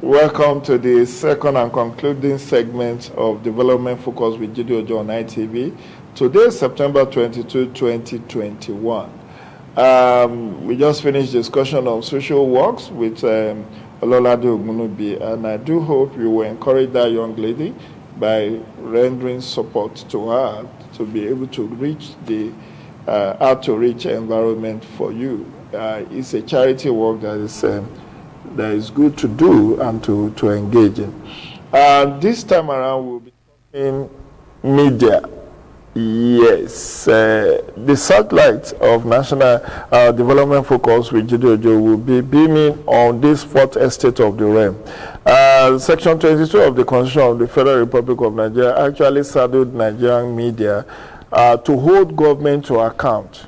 Welcome to the second and concluding segment of Development Focus with Jide Ojo on ITV. Today, September 22, 2021. We just finished discussion on social works with Ololade Ogunubi, and I do hope you will encourage that young lady by rendering support to her to be able to reach the outreach environment for you. It's a charity work that is good to do and to engage in. This time around, we'll be talking media. Yes, the satellite of National Development Focus with Jide Ojo will be beaming on this fourth estate of the realm. Section 22 of the Constitution of the Federal Republic of Nigeria actually saddled Nigerian media to hold government to account.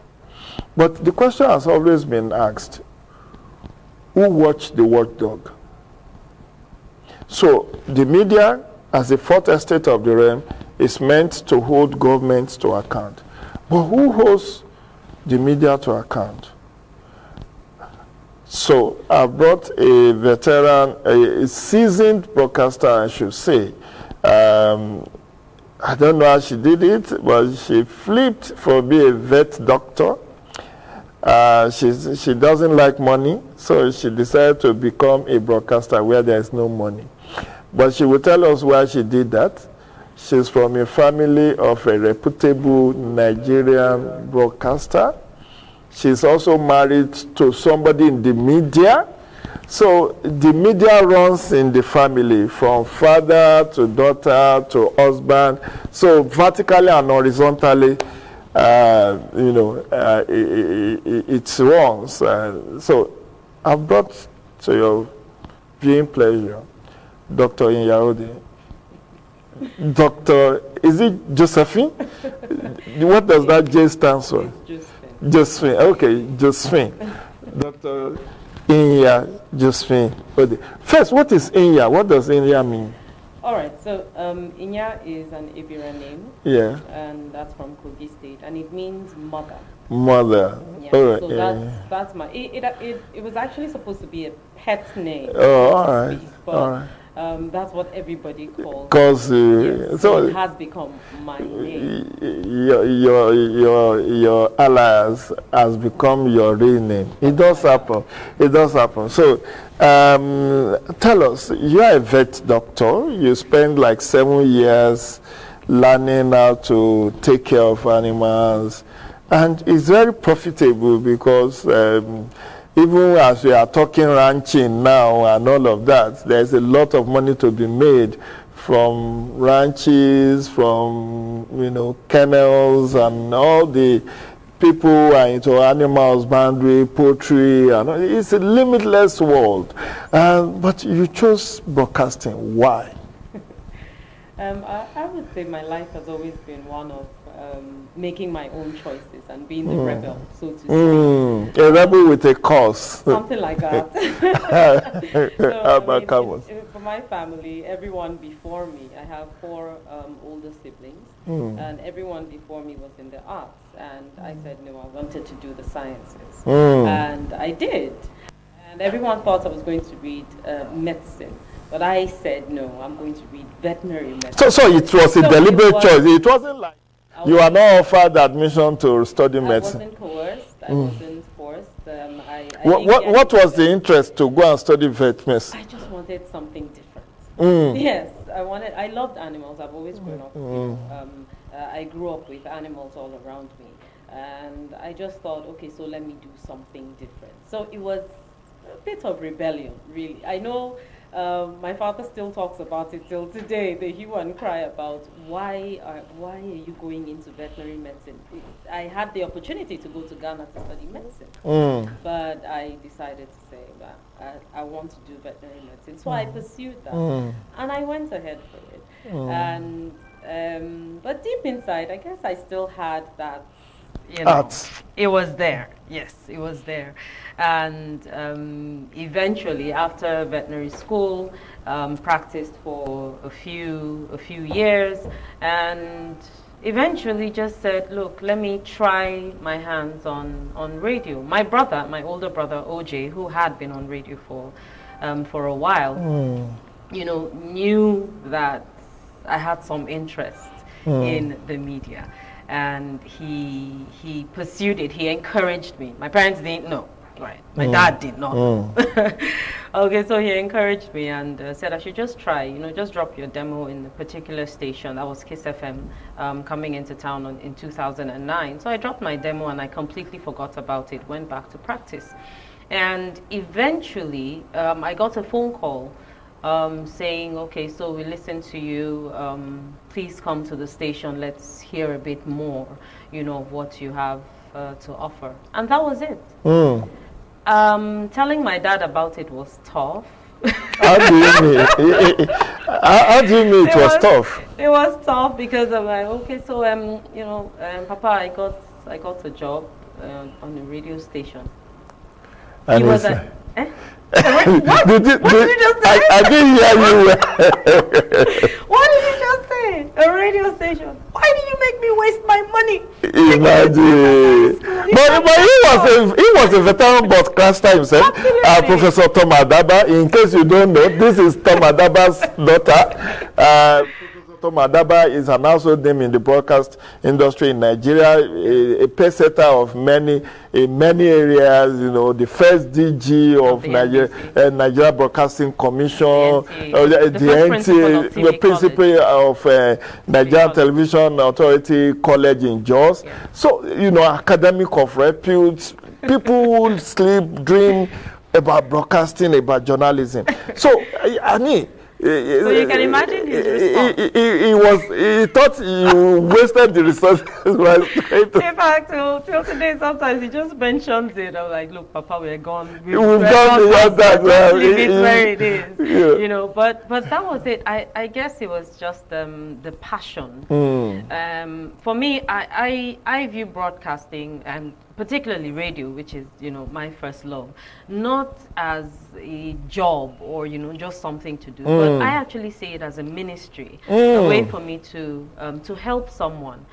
But the question has always been asked, who watched the watchdog? So the media, as the fourth estate of the realm, is meant to hold governments to account. But who holds the media to account? So I brought a veteran, a seasoned broadcaster, I should say. I don't know how she did it, but she flipped for being a vet doctor. She doesn't like money, so she decided to become a broadcaster where there is no money. But she will tell us why she did that. She's from a family of a reputable Nigerian broadcaster. She's also married to somebody in the media. So the media runs in the family, from father to daughter to husband. So vertically and horizontally, it runs. So I've brought to your viewing pleasure Dr. Inyarode. Dr. Is it Josephine? What does that J stand for? Josephine. Josephine. Okay, Josephine. Dr. Inya Josephine. First, what is Inya? What does Inya mean? All right, so Inya is an Ibira name. Yeah. And that's from Kogi State, and it means mother. Mother. Yeah. All right. So that's my. It was actually supposed to be a pet name. Oh, all right. But, all right. That's what everybody calls. Because yes, so it has become my name. Your alias has become your real name. It does happen. It does happen. So, tell us, you are a vet doctor. You spend like 7 years learning how to take care of animals, and it's very profitable because. Even as we are talking ranching now and all of that, there's a lot of money to be made from ranches, from kennels, and all the people who are into animals, boundary, poultry, and it's a limitless world. But you chose broadcasting. Why? I would say my life has always been one of making my own choices and being the rebel, so to say. A rebel with a cause. Something like that. For my family, everyone before me, I have 4 older siblings, and everyone before me was in the arts. And I said, no, I wanted to do the sciences. And I did. And everyone thought I was going to read medicine. But I said, no, I'm going to read veterinary medicine. So it was a deliberate choice. It wasn't like you are not offered admission to study medicine. I wasn't coerced. I wasn't forced. What was the interest to go and study vet medicine? I just wanted something different. Yes, I loved animals. I've always grown up with I grew up with animals all around me. And I just thought, okay, so let me do something different. So it was a bit of rebellion, really. I know my father still talks about it till today, the hue and cry about why are you going into veterinary medicine? I had the opportunity to go to Ghana to study medicine, but I decided to say that I want to do veterinary medicine. So I pursued that, and I went ahead for it. And but deep inside, I guess I still had that. It was there. Yes, it was there. And eventually, after veterinary school, practiced for a few years, and eventually just said, look, let me try my hands on radio. My older brother, OJ, who had been on radio for for a while, you know, knew that I had some interest in the media. And he pursued it. He encouraged me. My parents didn't know. Right. My dad did not know. Okay, so he encouraged me and said I should just try, you know, just drop your demo in a particular station. That was Kiss FM, coming into town in 2009. So I dropped my demo and I completely forgot about it, went back to practice. And eventually, I got a phone call saying, okay, so we listened to you, please come to the station, let's hear a bit more, you know, of what you have to offer. And that was it. Telling my dad about it was tough. How do you mean? How do you mean it was tough? It was tough because I'm like, okay, so you know, Papa, I got a job on a radio station. And he was like, eh? What? Did you just say? I didn't hear you. What did you just say? A radio station. Why did you make me waste my money? Imagine. But he was a veteran broadcaster himself, Professor Tom Adaba. In case you don't know, this is Tom Adaba's daughter. Tom Adaba is an household name in the broadcast industry in Nigeria, a pacesetter of many areas, you know, the first DG of Nigeria Broadcasting Commission, the principal of Nigerian Television Authority College in Jos. Yeah. So, you know, academic of repute, people who sleep, dream about broadcasting, about journalism. So, I mean, so you can imagine his response. He thought you wasted the resources. In fact, till today, sometimes he just mentions it. I'm like, look, Papa, we're gone. We've gone beyond that. Leave it where it is. Yeah. You know, but that was it. I guess it was just the passion. For me, I view broadcasting and particularly radio, which is, you know, my first love, not as a job or, you know, just something to do, but I actually see it as a ministry, a way for me to help someone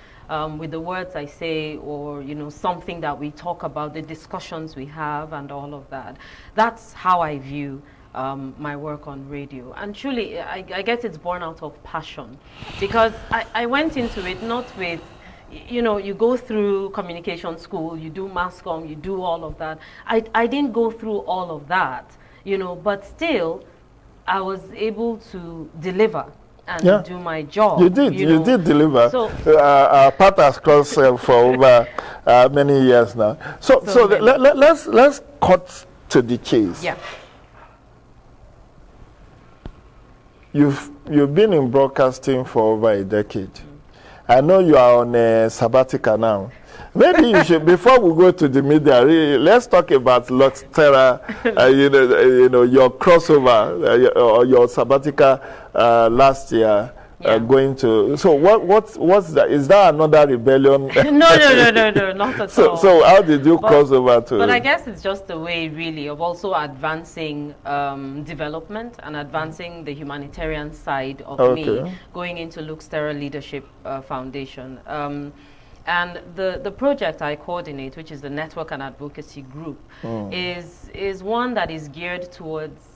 with the words I say, or, you know, something that we talk about, the discussions we have and all of that. That's how I view my work on radio. And truly, I guess it's born out of passion, because I went into it not with, you know, you go through communication school, you do mass comm, you do all of that. I didn't go through all of that, you know, but still, I was able to deliver and do my job. You did deliver. So, our path has crossed for over many years now. So let's cut to the chase. Yeah. You've been in broadcasting for over a decade. I know you are on a sabbatical now. Maybe you should, before we go to the media, let's talk about Luxterra, you know, your crossover, or your sabbatical last year. Going to, so what's that? Is that another rebellion? No, not at all. So how did you cross over to? But I guess it's just a way, really, of also advancing development and advancing the humanitarian side of me, going into Luxterra Leadership Foundation. And the project I coordinate, which is the Network and Advocacy Group, is one that is geared towards,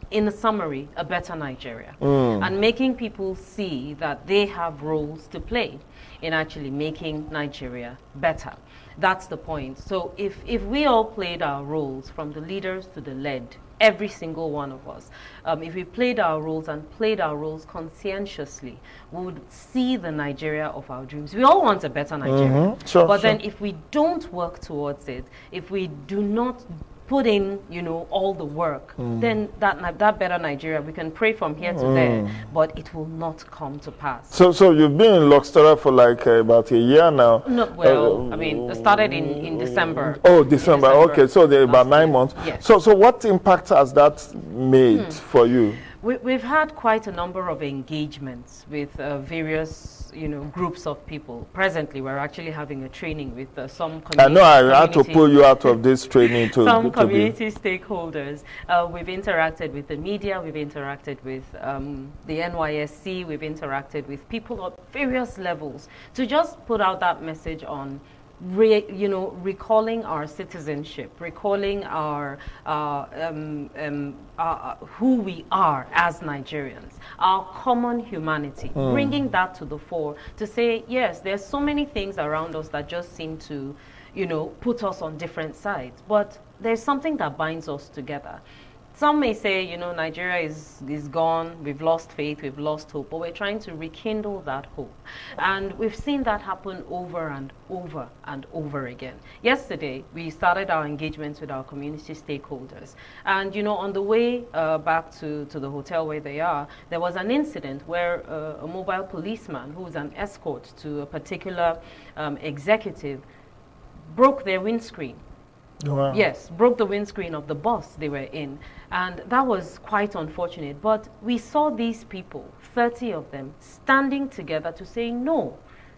in a summary, a better Nigeria, and making people see that they have roles to play in actually making Nigeria better. That's the point. So if we all played our roles, from the leaders to the led, every single one of us, if we played our roles and played our roles conscientiously, we would see the Nigeria of our dreams. We all want a better Nigeria. But then if we don't work towards it, if we do not put in, you know, all the work, then that better Nigeria, we can pray from here to there, but it will not come to pass. So you've been in Luxterra for like about a year now. I mean, it started in December. Oh, December. Okay, so about 9 months. Yes. So what impact has that made for you? We've had quite a number of engagements with various, you know, groups of people. Presently, we're actually having a training with some community. I know I had to pull you out of this training to some community stakeholders. We've interacted with the media. We've interacted with the NYSC. We've interacted with people at various levels to just put out that message on recalling our citizenship, recalling our who we are as Nigerians, our common humanity, bringing that to the fore to say, yes, there's so many things around us that just seem to, put us on different sides, but there's something that binds us together. Some may say, Nigeria is gone, we've lost faith, we've lost hope, but we're trying to rekindle that hope. And we've seen that happen over and over and over again. Yesterday, we started our engagements with our community stakeholders. And, on the way back to the hotel where they are, there was an incident where a mobile policeman, who was an escort to a particular executive, broke their windscreen. Wow. Yes, broke the windscreen of the bus they were in. And that was quite unfortunate. But we saw these people, 30 of them, standing together to say no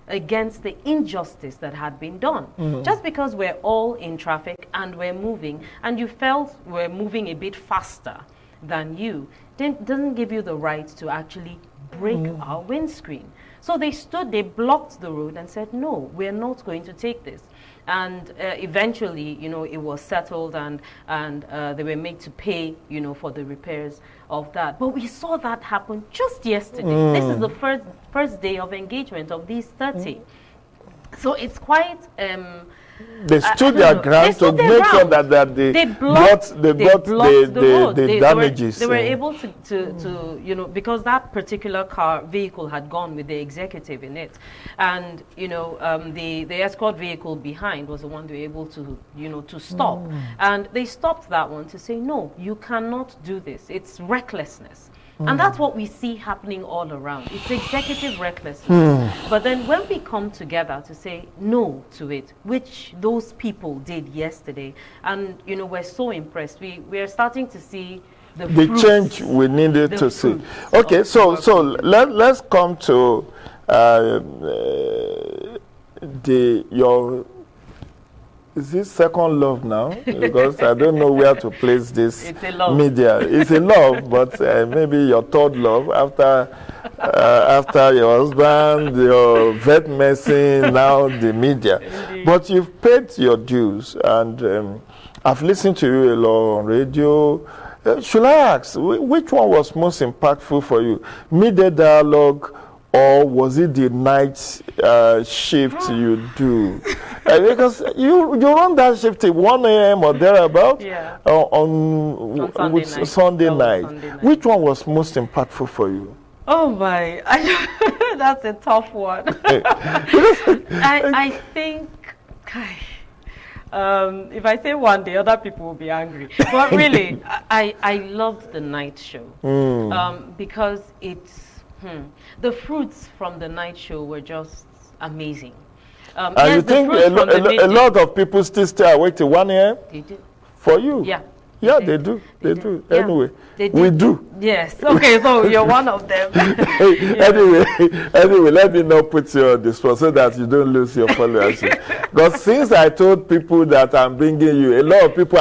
against the injustice that had been done. Just because we're all in traffic and we're moving, and you felt we're moving a bit faster than you, doesn't give you the right to actually break our windscreen. So they stood, they blocked the road and said, no, we're not going to take this. And eventually, it was settled, and they were made to pay, for the repairs of that. But we saw that happen just yesterday. This is the first day of engagement of these 30. So it's quite... they stood their ground to make sure that they blocked the damages. They were able to because that particular vehicle had gone with the executive in it, and the escort vehicle behind was the one they were able to to stop, and they stopped that one to say, no, you cannot do this. It's recklessness. And that's what we see happening all around. It's executive recklessness. But then when we come together to say no to it, which those people did yesterday, and we're so impressed. We're starting to see the change we needed to see. Okay, so let's come to your. Is this second love now? Because I don't know where to place this media. It's a love, but maybe your third love after your husband, your vet medicine, now the media. Indeed. But you've paid your dues, and I've listened to you a lot on radio. Should I ask, which one was most impactful for you? Media dialogue, or was it the night shift you do? Because you run that shift at 1 a.m. or thereabout on Sunday night. Which one was most impactful for you? Oh my, that's a tough one. I think... if I say one, the other people will be angry. But really, I loved the night show because it's... the fruits from the night show were just amazing. And yes, you think a lot of people still stay awake till 1 a.m.? They do. For you? Yeah. Yeah, they do. They do. Yeah. Anyway, we do. Yes. Okay, so you're one of them. Anyway, let me not put you on the spot so that you don't lose your followership. Because since I told people that I'm bringing you, a lot of people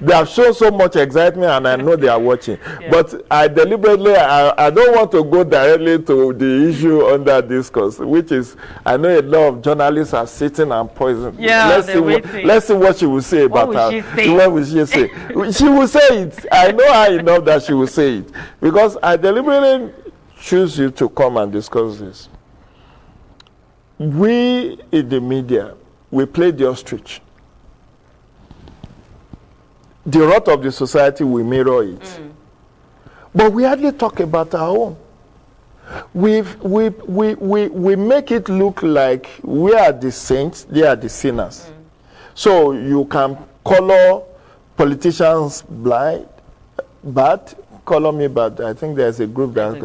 they have shown so much excitement, and I know they are watching. Yeah. But I deliberately, I don't want to go directly to the issue under discourse, which is, I know a lot of journalists are sitting and poisoned. Yeah, let's see what she will say about her. What will she say? She will say it. I know her enough that she will say it. Because I deliberately choose you to come and discuss this. We in the media, we play the ostrich. The rot of the society, we mirror it. But we hardly talk about our own. We make it look like we are the saints, they are the sinners. So you can color politicians bad, color me bad. I think there's a group that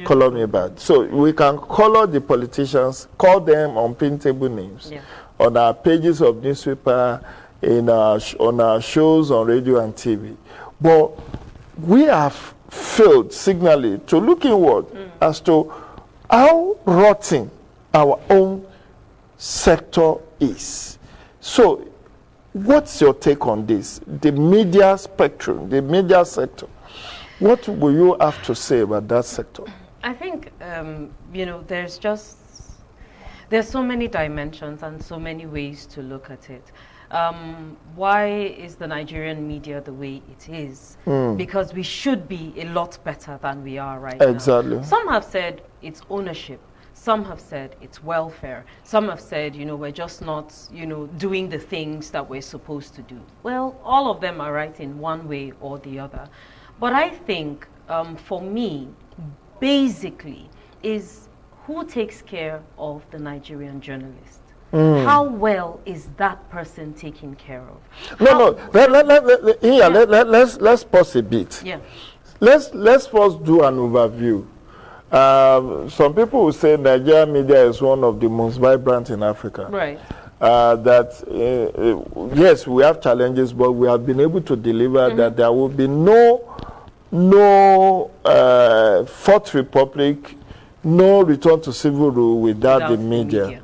color me bad. So we can color the politicians, call them unprintable names on our pages of newspaper, on our shows on radio and TV. But we have failed signally to look inward as to how rotten our own sector is. So what's your take on this? The media spectrum, the media sector. What will you have to say about that sector? I think, There's so many dimensions and so many ways to look at it. Why is the Nigerian media the way it is? Because we should be a lot better than we are right now. Exactly. Some have said it's ownership. Some have said it's welfare. Some have said, we're just not, doing the things that we're supposed to do. Well, all of them are right in one way or the other. But I think, for me, basically, is who takes care of the Nigerian journalist? How well is that person taken care of? Let's pause a bit. Yeah. Let's first do an overview. Some people will say Nigerian media is one of the most vibrant in Africa. Right. Yes, we have challenges, but we have been able to deliver that there will be no Fourth Republic, no return to civil rule without the media.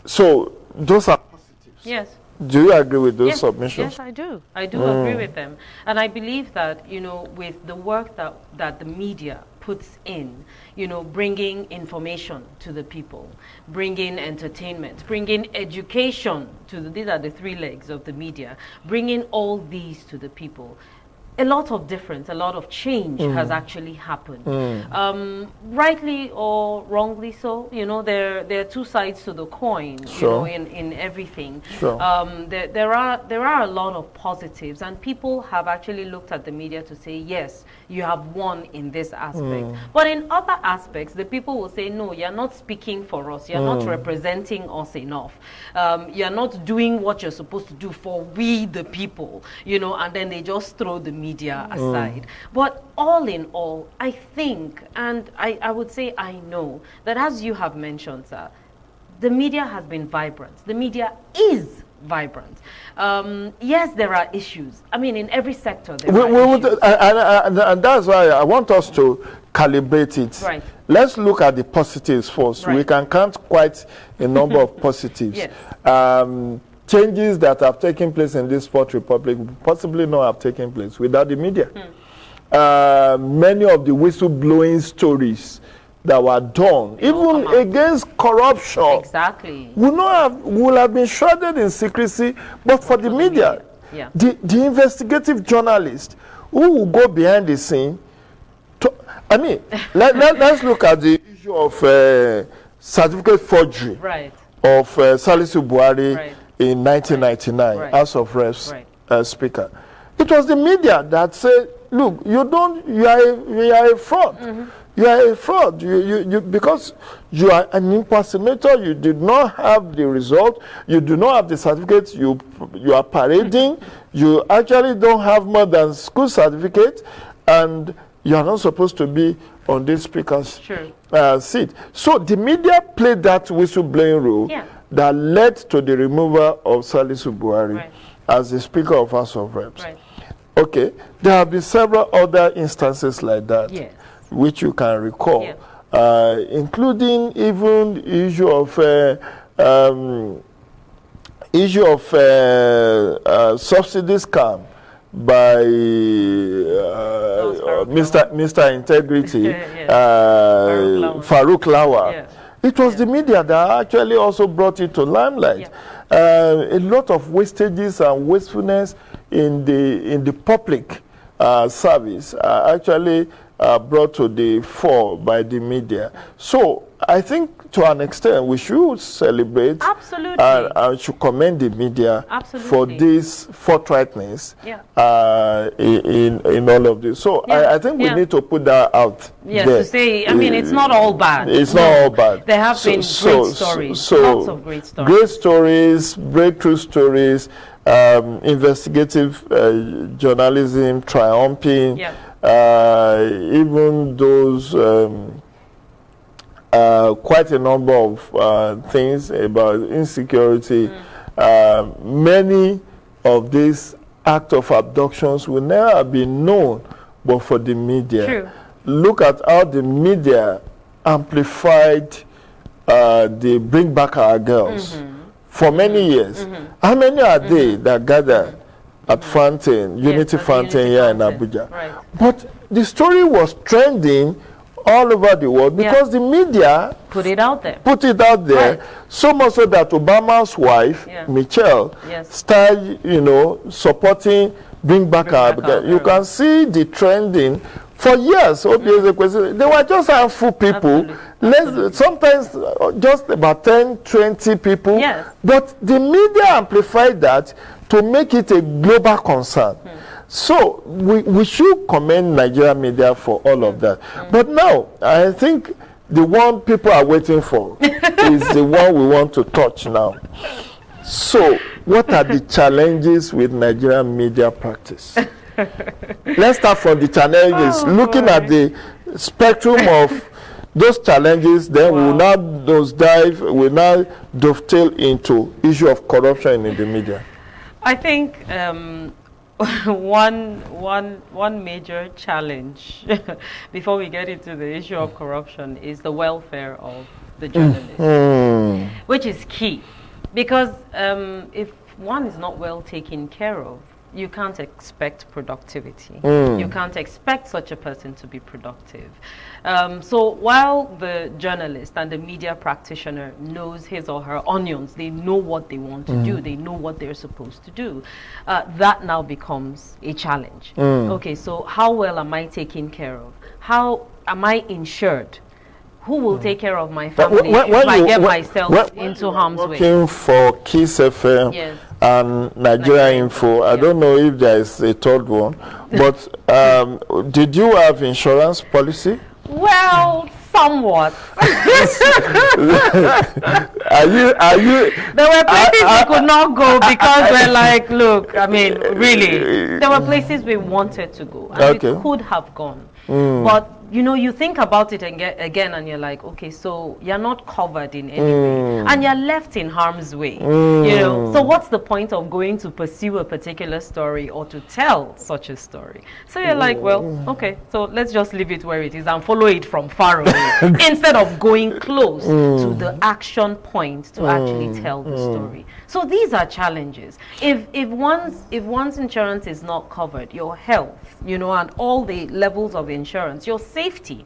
So those are positives. Yes. Do you agree with those submissions? Yes, I do. I do agree with them. And I believe that, with the work that the media puts in, bringing information to the people, bringing entertainment, bringing education these are the three legs of the media, bringing all these to the people. A lot of difference, a lot of change has actually happened. Rightly or wrongly so, there are two sides to the coin, in everything. Sure. There are a lot of positives, and people have actually looked at the media to say, yes, you have won in this aspect. But in other aspects, the people will say, no, you're not speaking for us. You're not representing us enough. You're not doing what you're supposed to do for we, the people, and then they just throw the media aside. But all in all, I think, and I would say I know, that as you have mentioned, sir, the media has been vibrant. The media is vibrant. Yes, there are issues. I mean, in every sector there are issues. And that's why I want us to calibrate it. Right. Let's look at the positives first. Right. We can count quite a number of positives. Yes. Changes that have taken place in this Fourth Republic possibly not have taken place without the media. Many of the whistleblowing stories that were done, even against corruption, exactly, will have been shrouded in secrecy, but for the media. Yeah. The investigative journalist who will go behind the scene. Let's look at the issue of certificate forgery of Salisu Buhari in 1999, House of Reps Speaker. It was the media that said, look, you are a fraud. You are a fraud. Because you are an impersonator, you did not have the result, you do not have the certificate, you are parading, you actually don't have more than school certificate, and you are not supposed to be on this speaker's seat. So the media played that whistleblowing role that led to the removal of Salisu Buhari as the Speaker of House of Reps. Okay, there have been several other instances like that, which you can recall, including even the issue of subsidy scam by Mr. Integrity, Farouk Lawal. It was the media that actually also brought it to limelight. A lot of wastages and wastefulness in the public service are actually brought to the fore by the media. So I think to an extent we should celebrate and should commend the media for this forthrightness in all of this. So I think we need to put that out there. To say, I mean, it's not all bad. It's not all bad. There have been great stories, lots of great stories. Great stories, breakthrough stories, investigative journalism triumphing, even those quite a number of things about insecurity. Many of these acts of abductions will never have been known but for the media. True. Look at how the media amplified the Bring Back Our Girls for many years. How many are they that gather at Fountain, Unity Fountain here in Abuja? But the story was trending all over the world because the media put it out there. Right. So much so that Obama's wife, Michelle, started, supporting Bring Back Our Girl. You can see the trending. For years, obviously, they were just handful people. Sometimes just about 10, 20 people. Yes. But the media amplified that to make it a global concern. So we should commend Nigerian media for all of that. But now, I think the one people are waiting for is the one we want to touch now. So, what are the challenges with Nigerian media practice? Let's start from the challenges. Looking at the spectrum of those challenges, then we'll now we'll now dovetail into issue of corruption in the media. I think one major challenge before we get into the issue of corruption is the welfare of the journalist, which is key, because if one is not well taken care of, you can't expect productivity. You can't expect such a person to be productive. So while the journalist and the media practitioner knows his or her onions, they know what they want to do, they know what they're supposed to do, that now becomes a challenge. Okay, so how well am I taken care of? How am I insured? Who will take care of my family if I get myself into harm's way? Working for Kiss FM and Nigerian Info, I don't know if there is a third one, but did you have insurance policy? Well, somewhat. Are you? There were places we could not go because we're like, look, I mean, really, there were places we wanted to go and we could have gone, but you think about it again and you're like, okay, so you're not covered in any way and you're left in harm's way. So what's the point of going to pursue a particular story or to tell such a story? So you're like, well, okay, so let's just leave it where it is and follow it from far away instead of going close to the action point to actually tell the story. So these are challenges. If one's insurance is not covered, your health, and all the levels of insurance, your safety.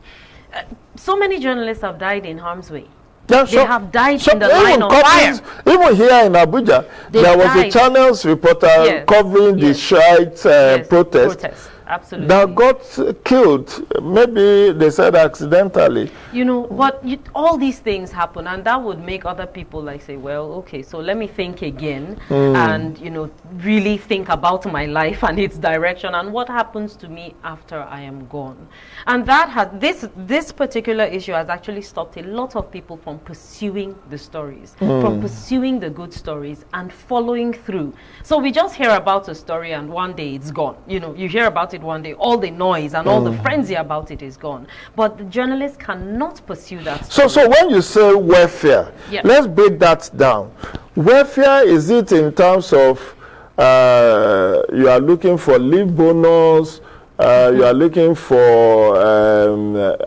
So many journalists have died in harm's way. They have died in the line of fire. Even here in Abuja, there was a Channels reporter covering the strike protest. Absolutely. That got killed. Maybe they said accidentally. But all these things happen, and that would make other people say, well, okay, so let me think again and, really think about my life and its direction and what happens to me after I am gone. And that has, this particular issue has actually stopped a lot of people from pursuing the stories, from pursuing the good stories and following through. So we just hear about a story and one day it's gone. You hear about it one day, all the noise and all the frenzy about it is gone. But the journalists cannot pursue that story. So when you say welfare, let's break that down. Welfare, is it in terms of you are looking for leave bonus, you are looking for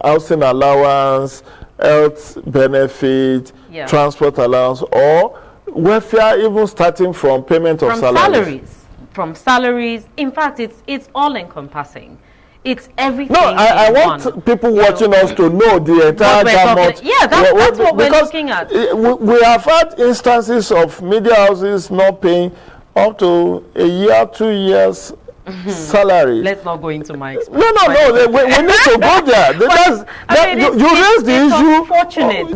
housing allowance, health benefit, transport allowance, or welfare even starting from payment of salaries? From salaries. In fact, it's all encompassing. It's everything. No, I want people watching us to know the entire gamut. Yeah, that's what we're looking at. We have had instances of media houses not paying up to a year, 2 years salary. Let's not go into my experience. No. We need to go there. You raised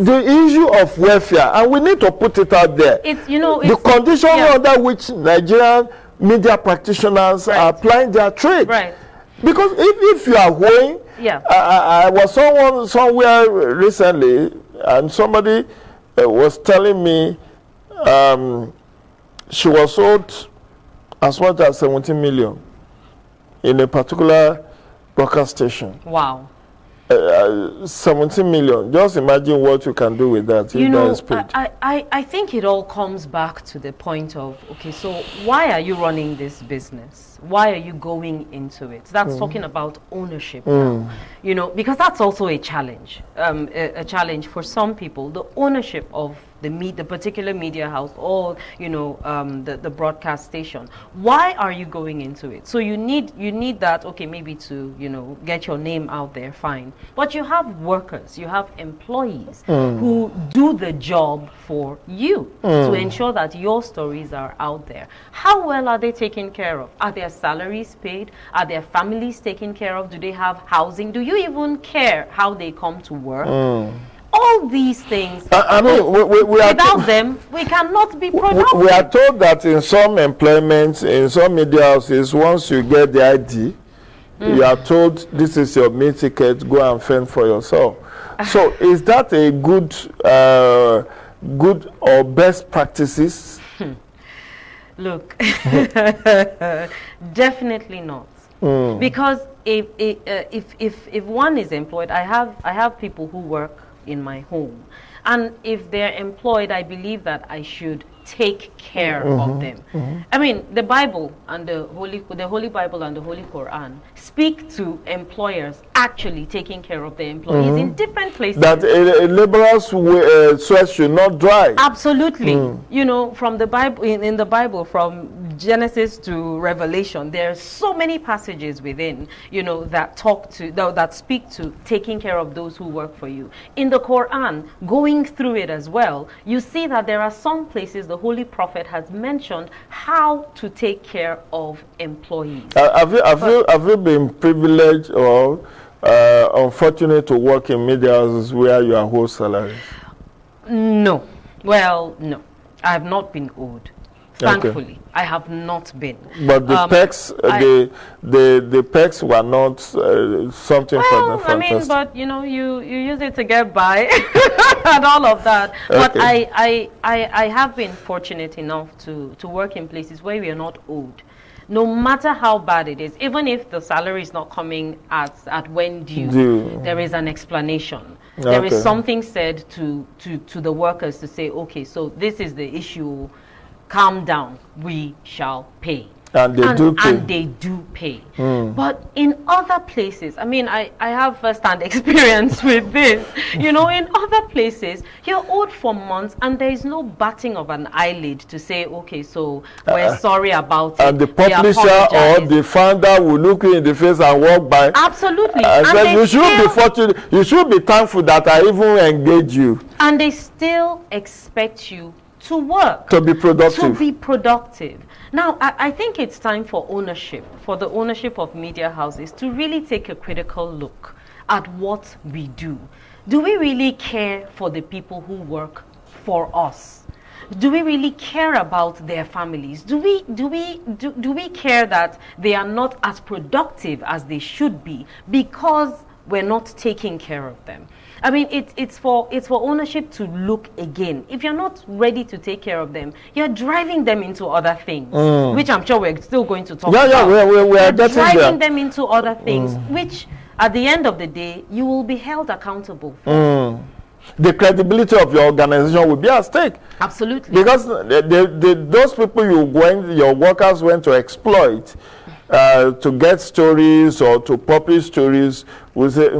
the issue of welfare, and we need to put it out there. The condition under which Nigerian media practitioners are applying their trade. Right. Because if you are going, I was somewhere recently, and somebody was telling me she was sold as much as 17 million in a particular broadcast station. Wow. 17 million. Just imagine what you can do with that. I think it all comes back to the point of, okay, so why are you running this business? Why are you going into it? That's talking about ownership now, because that's also a challenge for some people, the ownership of the particular media house or the broadcast station. Why are you going into it? So you need that, okay, maybe to get your name out there, fine. But you have workers, you have employees who do the job for you to ensure that your stories are out there. How well are they taken care of? Are their salaries paid? Are their families taken care of? Do they have housing? Do you even care how they come to work? All these things, without them, we cannot be productive. We are told that in some employments, in some media houses, once you get the ID, you are told this is your meal ticket, go and fend for yourself. So is that a good or best practices? Look, definitely not. Because if one is employed, I have people who work in my home, and if they're employed, I believe that I should take care of them. I mean, the Bible and the Holy Bible and the Holy Quran speak to employers actually taking care of their employees in different places. That a laborer's sweat should not dry. Absolutely. From the Bible, in the Bible, from Genesis to Revelation, there are so many passages within, that speak to taking care of those who work for you. In the Quran, going through it as well, you see that there are some places the Holy Prophet has mentioned how to take care of employees. Have you been privileged or unfortunate to work in media houses where you are owed salaries? No. Well, no. I have not been owed. Thankfully, I have not been. But the perks, the perks were not something for the fantastic. I mean, but you use it to get by and all of that. Okay. But I have been fortunate enough to work in places where we are not owed. No matter how bad it is, even if the salary is not coming at when due, there is an explanation. There is something said to the workers to say, okay, so this is the issue. Calm down, we shall pay. And they do pay. But in other places, I mean, I have first-hand experience with this. In other places, you're owed for months and there is no batting of an eyelid to say, okay, so we're sorry about it. And the publisher or the founder will look you in the face and walk by. Absolutely. And you should be fortunate. You should be thankful that I even engage you. And they still expect you to work. To be productive. Now, I think it's time for the ownership of media houses to really take a critical look at what we do. Do we really care for the people who work for us? Do we really care about their families? Do we care that they are not as productive as they should be because we're not taking care of them? I mean, it's for ownership to look again. If you're not ready to take care of them, you're driving them into other things, which I'm sure we're still going to talk about. We're driving them into other things, which at the end of the day, you will be held accountable for. The credibility of your organization will be at stake. Absolutely. Because those people your workers went to exploit to get stories or to publish stories will say,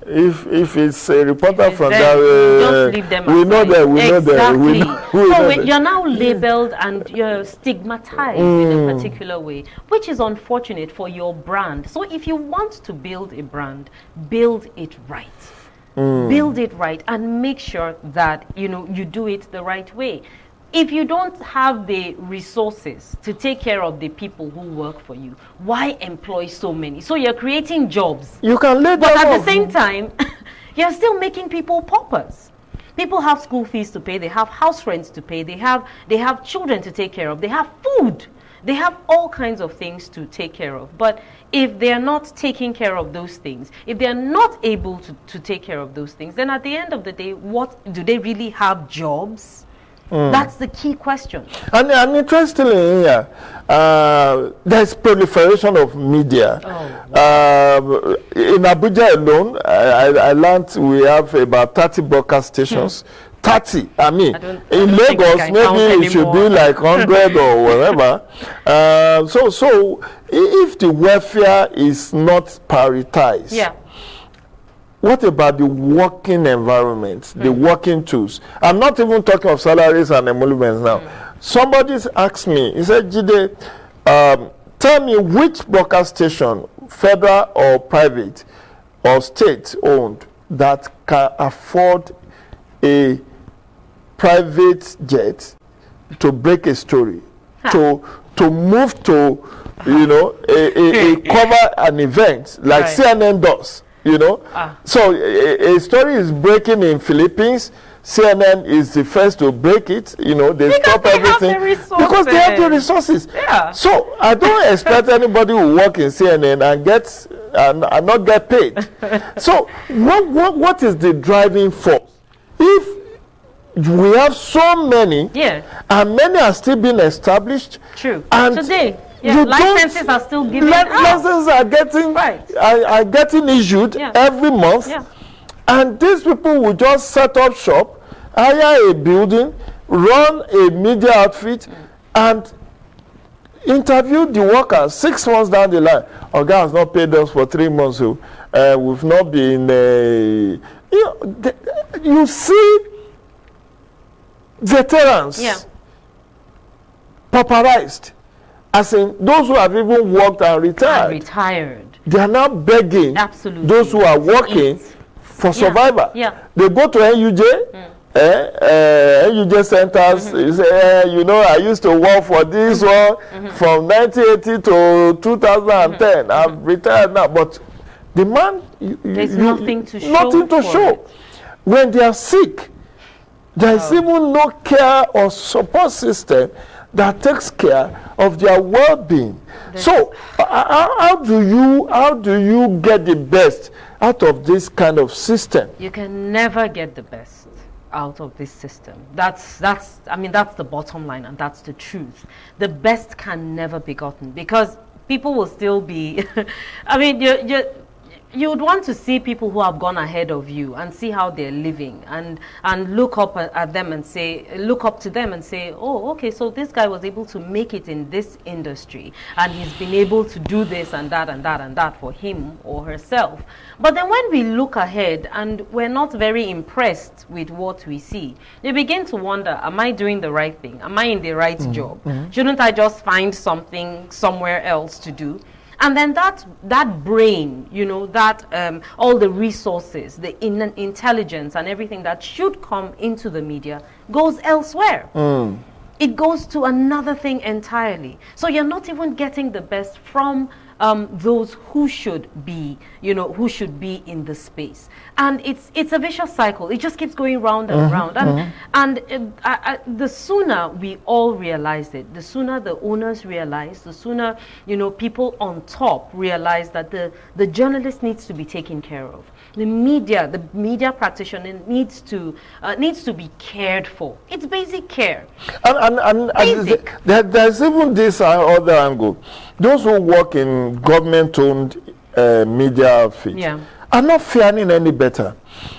if it's a reporter from that, just leave them we know that. So you're now labeled and you're stigmatized in a particular way, which is unfortunate for your brand. So if you want to build a brand, build it right. Build it right and make sure that you do it the right way. If you don't have the resources to take care of the people who work for you, why employ so many? So you're creating jobs. You can lay but at the same time, you're still making people paupers. People have school fees to pay, they have house rents to pay, they have children to take care of, they have food. They have all kinds of things to take care of. But if they're not taking care of those things, if they're not able to take care of those things, then at the end of the day, what do they really have jobs? That's the key question. And interestingly here, there's proliferation of media. In Abuja alone, I learned we have about 30 broadcast stations. 30, I mean, in Lagos, maybe it should be like 100 or whatever. So if the welfare is not prioritized, what about the working environment, the working tools? I'm not even talking of salaries and emoluments now. Somebody asked me, he said, Jide, tell me which broadcast station, federal or private or state owned, that can afford a private jet to break a story, to move to, you know, a cover an event like CNN does, you know. So a story is breaking in Philippines, CNN is the first to break it, you know, they stop everything because they have the resources. Yeah. So I don't expect anybody who work in CNN and get and not get paid. So what is the driving force? If we have so many, and many are still being established. True. And today, licenses are still given out. Licenses are getting issued every month. And these people will just set up shop, hire a building, run a media outfit, and interview the workers 6 months down the line. Our guy has not paid us for 3 months, so we've not been. You see veterans pauperized, as in those who have even worked and retired. They are now begging those who are working for survival. They go to NUJ, NUJ centers. You say, you know, I used to work for this one from 1980 to 2010. I'm retired now, but the man, there's nothing to show. When they are sick, there is even no care or support system that takes care of their well-being. So how do you get the best out of this kind of system? You can never get the best out of this system. That's the bottom line, and that's the truth. The best can never be gotten because people will still be I mean, you would want to see people who have gone ahead of you and see how they're living and look up at them and look up to them and say, oh, okay, so this guy was able to make it in this industry and he's been able to do this and that and that and that for him or herself. But then when we look ahead and we're not very impressed with what we see, you begin to wonder, am I doing the right thing? Am I in the right job? Shouldn't I just find something somewhere else to do? And then that brain, you know, that all the resources, the intelligence and everything that should come into the media goes elsewhere. It goes to another thing entirely. So you're not even getting the best from those who should be, you know, who should be in the space. And it's a vicious cycle. It just keeps going round and round. And the sooner we all realize it, the sooner the owners realize, the sooner, you know, people on top realize that the journalist needs to be taken care of. The media practitioner needs to be cared for. It's basic care. And there's even this other angle. Those who work in government-owned media outfits are not faring any better.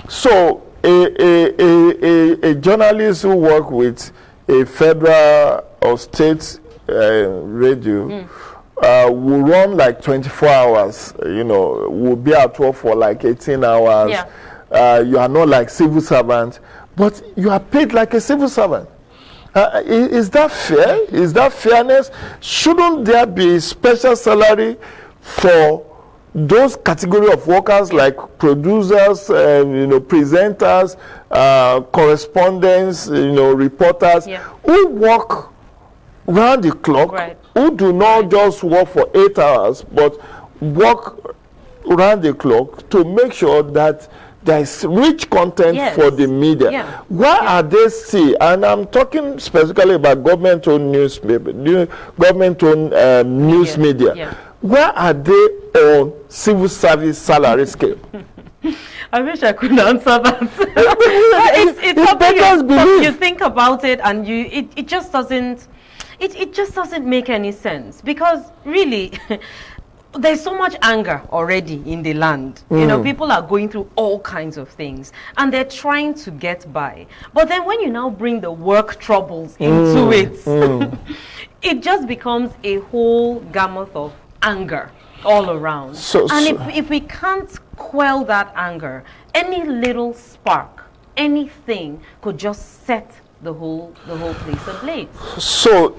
So a journalist who work with a federal or state radio will run like 24 hours, you know, will be at work for like 18 hours. You are not like civil servant, but you are paid like a civil servant. Is that fair? Is that fairness? Shouldn't there be special salary for those category of workers like producers, you know, presenters, correspondents, you know, reporters who work round the clock, who do not just work for 8 hours, but work round the clock to make sure that there is rich content for the media. Why are they still, and I'm talking specifically about government-owned newspaper, government-owned news media, where are they on civil service salary scale? I wish I could answer that. it's something you think about it, and it just doesn't. It just doesn't make any sense, because really there's so much anger already in the land. You know, people are going through all kinds of things and they're trying to get by. But then when you now bring the work troubles into it, it just becomes a whole gamut of anger all around. And if we can't quell that anger, any little spark, anything could just set the whole place ablaze. So,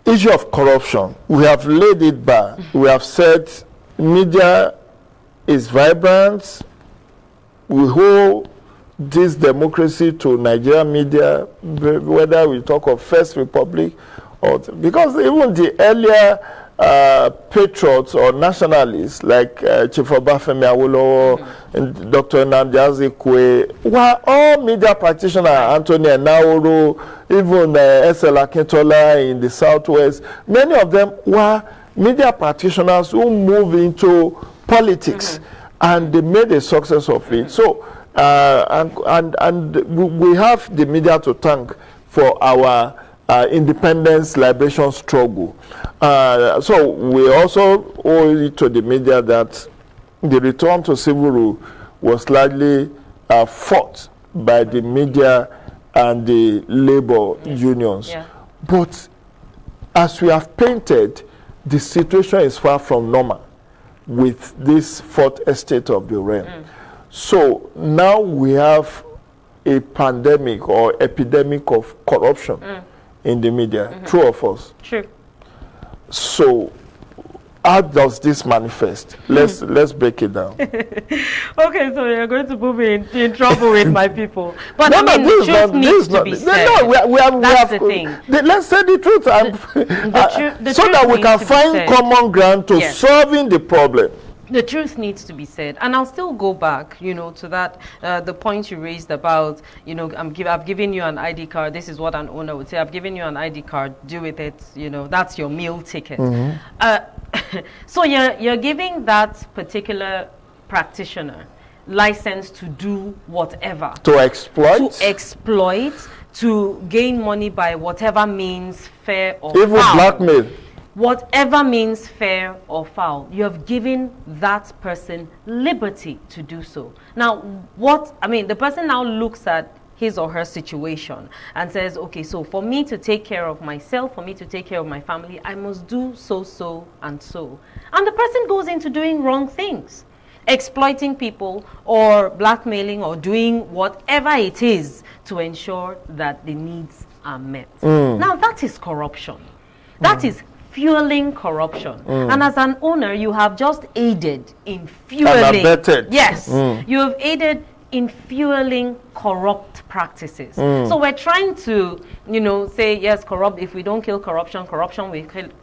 issue of corruption, we have laid it bare. We have said media is vibrant. We hold this democracy to Nigerian media, whether we talk of First Republic or because even the earlier patriots or nationalists like Chief Obafemi Awolowo and Dr. Nnamdi Azikiwe were all media practitioners. Anthony Enahoro, even S.L. Akintola in the Southwest, many of them were media practitioners who moved into politics and they made a success of it. So and we have the media to thank for our independence liberation struggle. So we also owe it to the media that the return to civil rule was largely fought by the media and the labor unions. Yeah. But as we have painted, the situation is far from normal with this fourth estate of the realm. So now we have a pandemic or epidemic of corruption in the media. True or false? True. So how does this manifest? Let's break it down. Okay, so you're going to put me in trouble with my people. But no, I mean, the truth needs to be said. No, that's the thing. Let's say the truth, so that we can find common ground to solving the problem. The truth needs to be said, and I'll still go back, to that, the point you raised about, I've given you an ID card. This is what an owner would say. I've given you an ID card. Do with it. That's your meal ticket. So you're giving that particular practitioner license to do whatever. To exploit. To gain money by whatever means, fair or even foul. Blackmail. Whatever means fair or foul, you have given that person liberty to do so. Now, the person now looks at his or her situation and says, okay, so for me to take care of myself, for me to take care of my family, I must do so, and so. And the person goes into doing wrong things, exploiting people or blackmailing or doing whatever it is to ensure that the needs are met. Now, that is corruption. That is fueling corruption. And as an owner, you have just aided in fueling. And abetted. Yes. You have aided in fueling corrupt practices. So we're trying to, say, yes, corrupt. If we don't kill corruption, corruption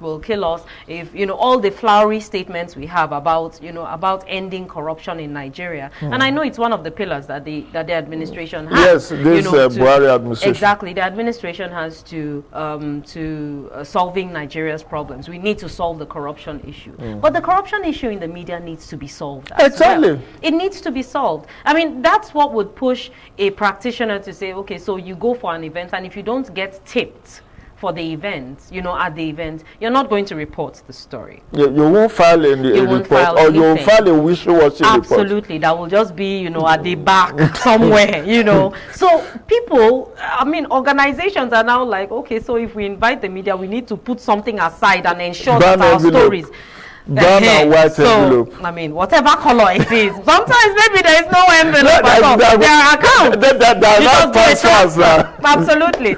will kill us. If, all the flowery statements we have about, about ending corruption in Nigeria. And I know it's one of the pillars that the administration has. Yes, this Buhari administration. Exactly. The administration has to solving Nigeria's problems. We need to solve the corruption issue. But the corruption issue in the media needs to be solved as well. It needs to be solved. I mean, that's what would push a practitioner to say, okay, so you go for an event, and if you don't get tipped for the event, at the event, you're not going to report the story. You won't file a report, or you won't file a wishy-washy report. Absolutely, that will just be, at the back somewhere, So people, organizations are now like, okay, so if we invite the media, we need to put something aside and ensure that our stories. Brown and white envelope. Whatever color it is. Sometimes maybe there is no envelope at all. There are accounts. Absolutely.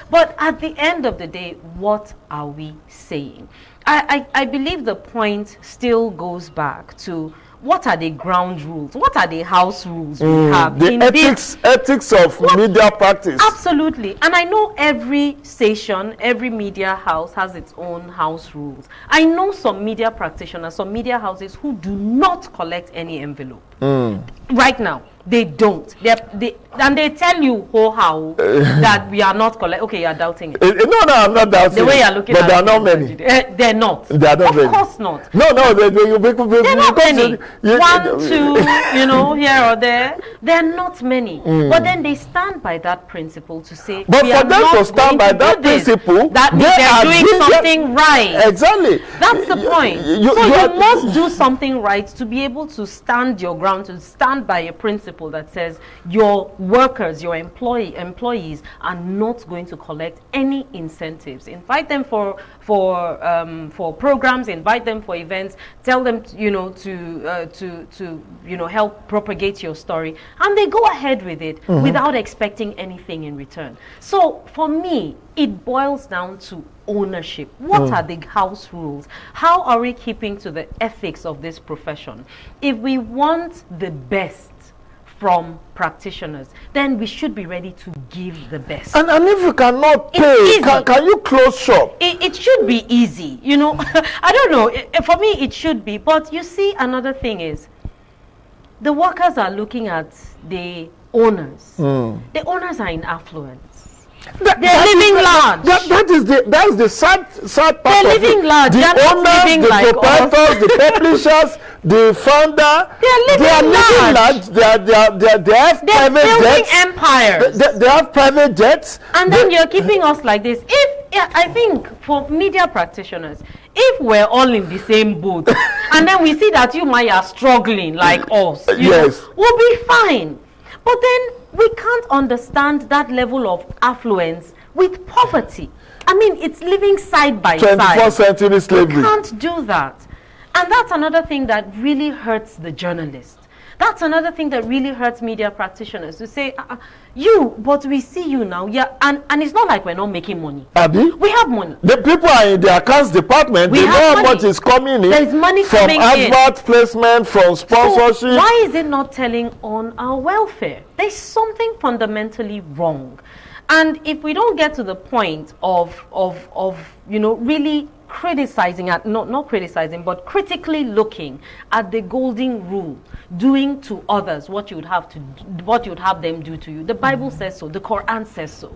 But at the end of the day, what are we saying? I believe the point still goes back to what are the ground rules? What are the house rules we have? The ethics of media practice. Absolutely. And I know every station, every media house has its own house rules. I know some media practitioners, some media houses who do not collect any envelope. Right now. They don't. And they tell you how that we are not collect. Okay, you are doubting it. No, I'm not doubting. The way you're looking but at there are not many. They're not. They are not many. Of course not. No, they're not many. 1, 2, here or there. There are not many, but then they stand by that principle to say. But for them to stand by that principle, that means they're doing something right. Exactly. That's the point. So you must do something right to be able to stand your ground, to stand by a principle that says your workers, your employees are not going to collect any incentives. Invite them for programs, invite them for events, tell them to help propagate your story, and they go ahead with it without expecting anything in return. So for me, it boils down to ownership. What are the house rules? How are we keeping to the ethics of this profession? If we want the best from practitioners, then we should be ready to give the best. And if you cannot pay, can you close shop? It should be easy, I don't know. For me, it should be. But you see, another thing is, the workers are looking at the owners. The owners are in affluence. They're living large. That's the sad part. They're living large. The owners, the proprietors, the publishers, the founder. They are living large. They have private jets. Empires. They have private jets. And then you're keeping us like this. I think for media practitioners, if we're all in the same boat, and then we see that you might are struggling like us, we'll be fine. But then we can't understand that level of affluence with poverty. I mean, it's living side by side. 21st century slavery. We can't do that. And that's another thing that really hurts the journalist. That's another thing that really hurts media practitioners, to say, but we see you now. Yeah, and it's not like we're not making money. Abi? We have money. The people are in the accounts department. They know how much is coming in. There's money from coming advert placement, from sponsorship. So why is it not telling on our welfare? There's something fundamentally wrong. And if we don't get to the point of really criticizing, not criticizing, but critically looking at the golden rule, doing to others what you would have them do to you. The Bible says so. The Quran says so.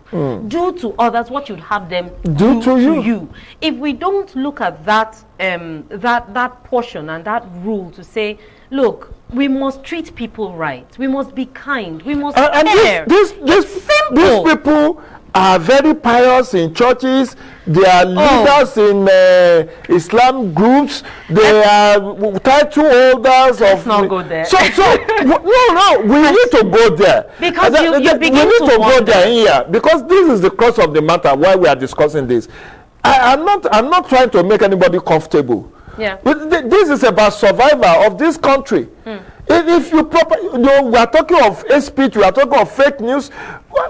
Do to others what you'd have them do to you. If we don't look at that that portion and that rule to say, look, we must treat people right. We must be kind. We must care. These people are very pious in churches. They are leaders in Islam groups. They are title holders. Let's not go there. So no, we need to go there. Because you begin we need to go there here, because this is the crux of the matter why we are discussing this. I'm not trying to make anybody comfortable. Yeah. This is about survival of this country. If you we are talking of hate speech, we are talking of fake news.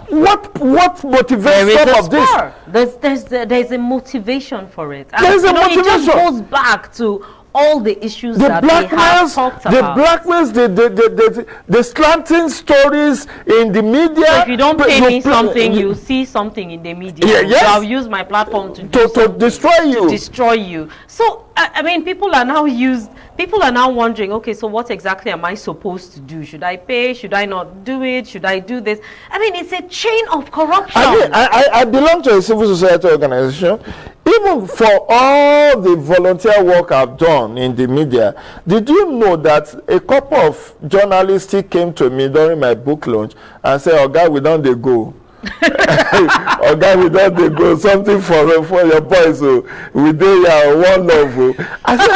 What motivates some of this? There's a motivation for it. There's a motivation. It just goes back to all the issues that we have talked about. The blackmails, the slanting stories in the media. So if you don't pay me something, you see something in the media. Yes. I'll use my platform to destroy you. To destroy you. So I mean, people are now wondering, okay, so what exactly am I supposed to do? Should I pay? Should I not do it? Should I do this? I mean, it's a chain of corruption. I belong to a civil society organization. Even for all the volunteer work I've done in the media, did you know that a couple of journalists came to me during my book launch and said, "Oh God, we don't they go." Oh God, we don't they go. Something for your boys. So we do one love. I said,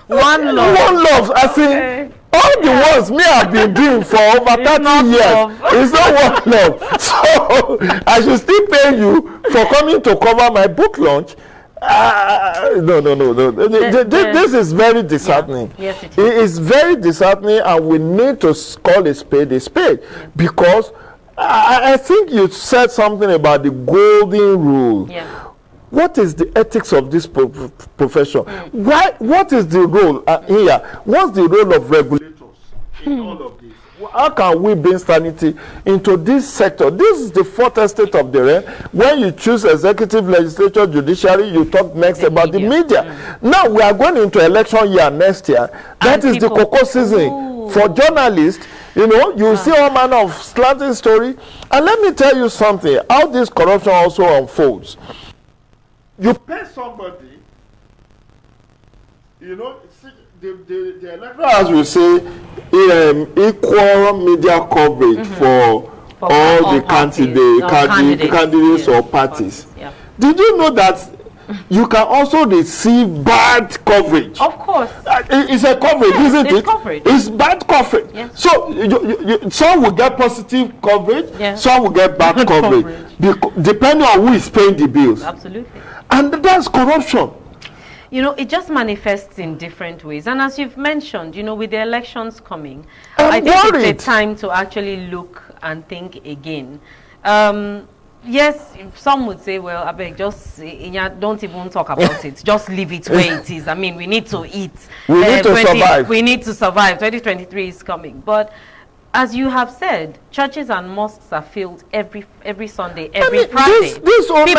one love. One love. I said, all the ones me have been doing for over 30 years. It's not one love. So I should still pay you for coming to cover my book launch. No. This is very disheartening. Yeah. Yes, it is. It is very disheartening, and we need to call a spade, because I think you said something about the golden rule. Yeah. What is the ethics of this profession? What is the role here? What's the role of regulators in all of this? How can we bring sanity into this sector? This is the fourth estate of the realm. When you choose executive, legislature, judiciary, you talk next about the media. Now we are going into election year next year. That is the cocoa season for journalists. You see all manner of slanting story. And let me tell you something, how this corruption also unfolds. You pay somebody, the electorals will say equal media coverage for all the candidates or parties. Yeah. Did you know that you can also receive bad coverage? Of course. It's a coverage, isn't it? Coverage. It's bad coverage. Yes. So some will get positive coverage, some will get bad coverage, depending on who is paying the bills. Absolutely. And that's corruption. You know, it just manifests in different ways. And as you've mentioned, you know, with the elections coming, I think it's a time to actually look and think again. Yes, some would say, well, I beg, just don't even talk about it. Just leave it where it is. I mean, we need to eat. We need to survive. We need to survive. 2023 is coming. But as you have said, churches and mosques are filled every Sunday, every Friday. These owners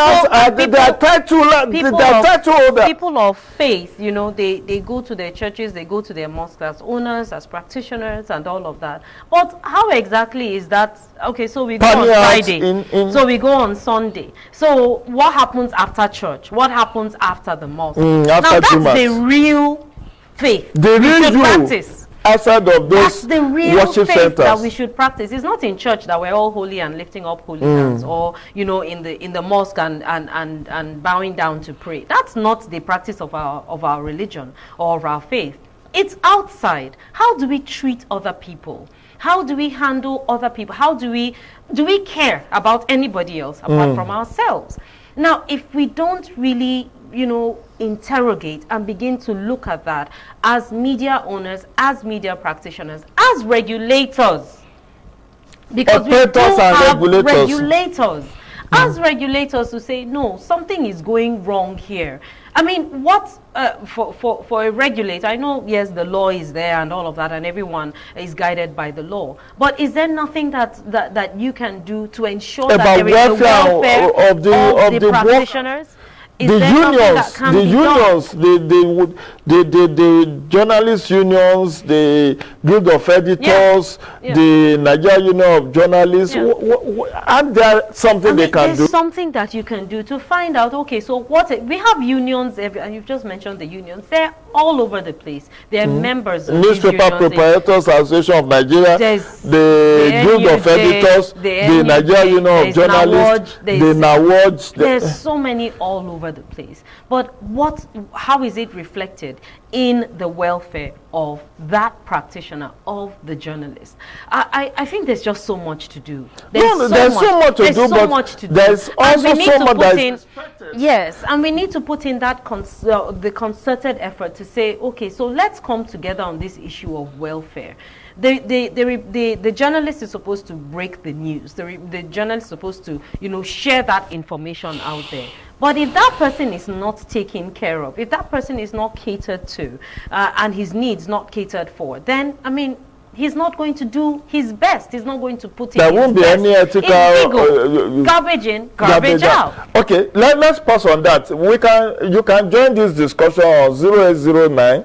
people of faith, you know, they go to their churches, they go to their mosques as owners, as practitioners, and all of that. But how exactly is that? Okay, so we go on Friday, so we go on Sunday. So what happens after church? What happens after the mosque? Now that's the real faith we should practice. Outside of those the real worship faith centers that we should practice. It's not in church that we're all holy and lifting up holy hands, or you know, in the mosque and bowing down to pray. That's not the practice of our religion or of our faith. It's outside. How do we treat other people? How do we handle other people? How do we care about anybody else apart from ourselves? Now, if we don't really, you know, interrogate and begin to look at that as media owners, as media practitioners, as regulators, because we do have regulators, as regulators who say, no, something is going wrong here. I mean, what for a regulator, I know, yes, the law is there and all of that, and everyone is guided by the law. But is there nothing that you can do to ensure that there is the welfare of the practitioners? The journalist unions, the Guild of Editors, the Nigerian Union of Journalists, aren't there something they can do? There's something that you can do to find out, okay, so we have unions, and you've just mentioned the unions, they're all over the place. They're members of Newspaper Proprietors Association of Nigeria, the Guild of Editors, the Nigerian Union of Journalists, the NAWOJ. There's so many all over the place. But how is it reflected in the welfare of that practitioner, of the journalist? I think there's just so much to do. There's so much to do. There's also so much that is expected. Yes, and we need to put in that the concerted effort to say, okay, so let's come together on this issue of welfare. The journalist is supposed to break the news. The journalist is supposed to, you know, share that information out there. But if that person is not taken care of, if that person is not catered to, and his needs not catered for, then, I mean, he's not going to do his best. He's not going to put in his best. There won't be any ethical... garbage in, garbage out. Okay, let's pause on that. You can join this discussion on 0809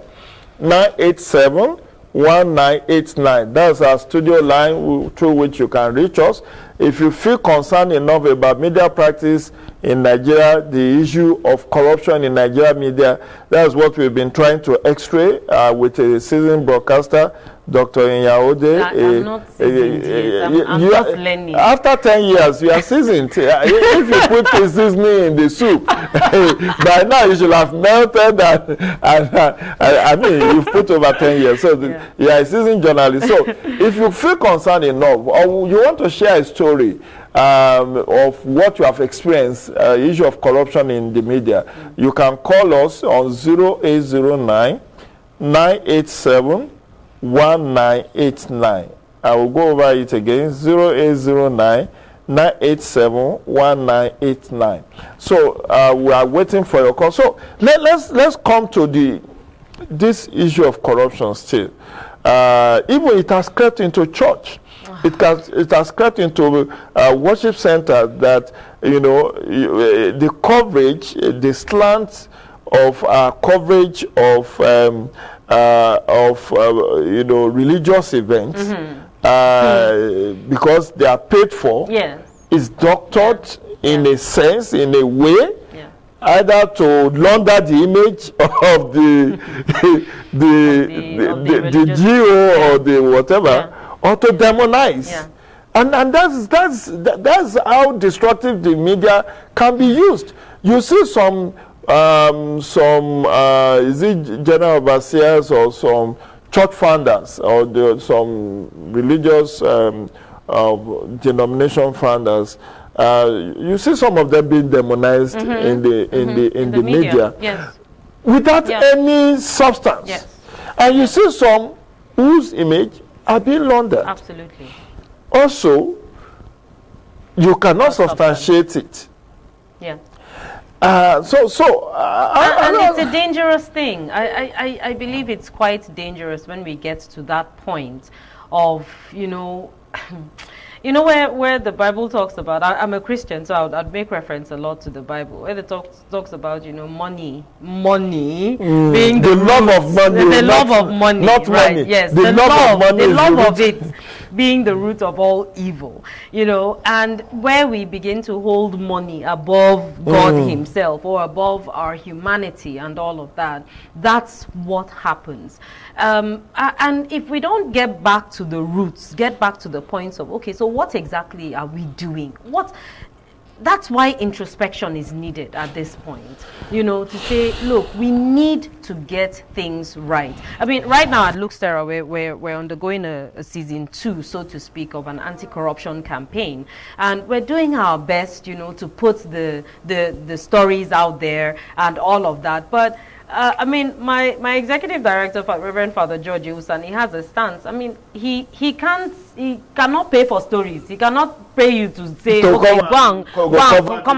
987 1989. That's our studio line through which you can reach us. If you feel concerned enough about media practice in Nigeria, the issue of corruption in Nigeria media, that's what we've been trying to x-ray with a seasoned broadcaster, Dr. Inyaode. I'm not seasoned yet. I'm just learning. After 10 years, you are seasoned. If you put the seasoning in the soup, by now you should have melted I mean, you've put over 10 years. So you are a seasoned journalist. So if you feel concerned enough, or you want to share a story of what you have experienced, issue of corruption in the media, you can call us on 0809 987 1989. I will go over it again. 0809 987 1989. So we are waiting for your call. So let's come to this issue of corruption still. Even it has crept into church. It has crept into worship center that, you know, the coverage, the slant of coverage of you know, religious events, because they are paid for, is doctored in a sense, in a way either to launder the image of the GO or the whatever, or to demonize. Yeah. And that's how destructive the media can be used. You see some is it general overseers or some church founders or some religious denomination founders. You see some of them being demonized in the media. Yes. Without any substance. Yes. And you see some whose image are being laundered. Absolutely. Also, you cannot substantiate it. Yeah. And it's a dangerous thing. I believe it's quite dangerous when we get to that point of, you know, where the Bible talks about, I'm a Christian, so I'd make reference a lot to the Bible, where it talks about, you know, money being the love of money. The love of money. Not right, money. Yes, the love of it being the root of all evil, you know, and where we begin to hold money above God himself or above our humanity and all of that, that's what happens. And if we don't get back to the roots, get back to the points of, okay, so what exactly are we doing? That's why introspection is needed at this point, you know, to say, look, we need to get things right. I mean, right now at Luxterra, we're undergoing a season 2, so to speak, of an anti-corruption campaign. And we're doing our best, you know, to put the stories out there and all of that. But I mean, my executive director, Reverend Father George Usan, he has a stance. I mean, he cannot pay for stories. He cannot pay you to say, okay, come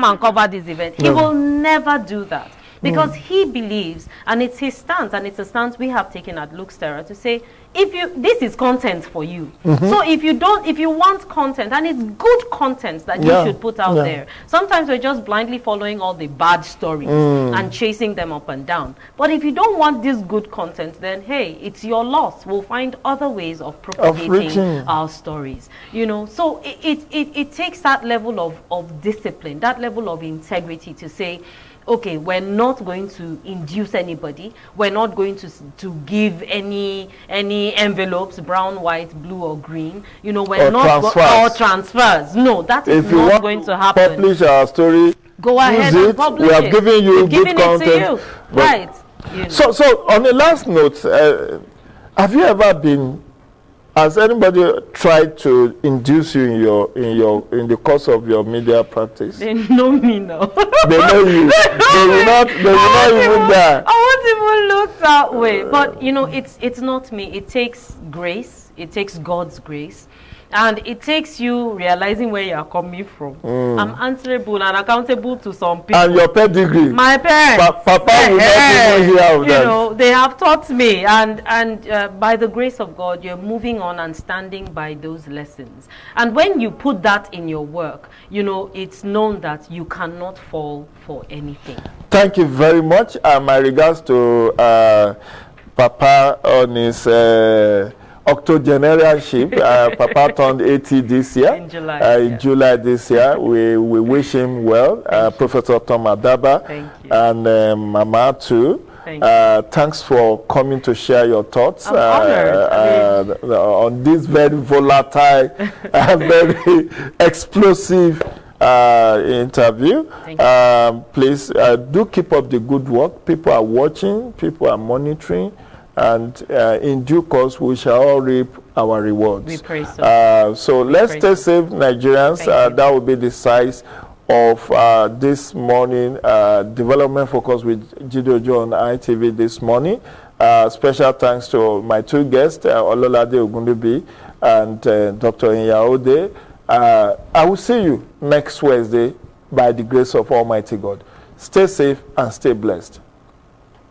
and cover this event. He will never do that. Because he believes, and it's his stance, and it's a stance we have taken at Luxterra to say, this is content for you. So if you want content, and it's good content that you should put out there. Sometimes we're just blindly following all the bad stories and chasing them up and down. But if you don't want this good content, then hey, it's your loss. We'll find other ways of propagating our stories. You know, so it takes that level of discipline, that level of integrity to say, okay, we're not going to induce anybody. We're not going to give any envelopes, brown, white, blue, or green. You know, we're not transfers. No, that is not going to happen. Publish our story. Go ahead and publish it. We have given you good content. It to you. Right. You know. So on the last note, have you ever been? Has anybody tried to induce you in the course of your media practice? They know me now. They know you. They will not even there. I won't even look that way. But you know, it's not me. It takes grace. It takes God's grace. And it takes you realizing where you are coming from. I'm answerable and accountable to some people. And your pedigree. My parents. Papa will not even hear of that. You know, they have taught me. And by the grace of God, you're moving on and standing by those lessons. And when you put that in your work, you know, it's known that you cannot fall for anything. Thank you very much. My regards to Papa on his octogenarianship. Papa turned 80 this year. In July. In July this year. We wish him well. Professor Tom Adaba. Thank you. And Mama too. Thank you. Thanks for coming to share your thoughts I'm honored. on this very volatile, very explosive interview. Please do keep up the good work. People are watching. People are monitoring. And in due course, we shall all reap our rewards. We pray so. So let's stay safe, Nigerians. That will be the size of this morning development focus with Jidojo on ITV this morning. Special thanks to my two guests, Ololade Ogundubi and Dr. Inyaode. I will see you next Wednesday by the grace of Almighty God. Stay safe and stay blessed.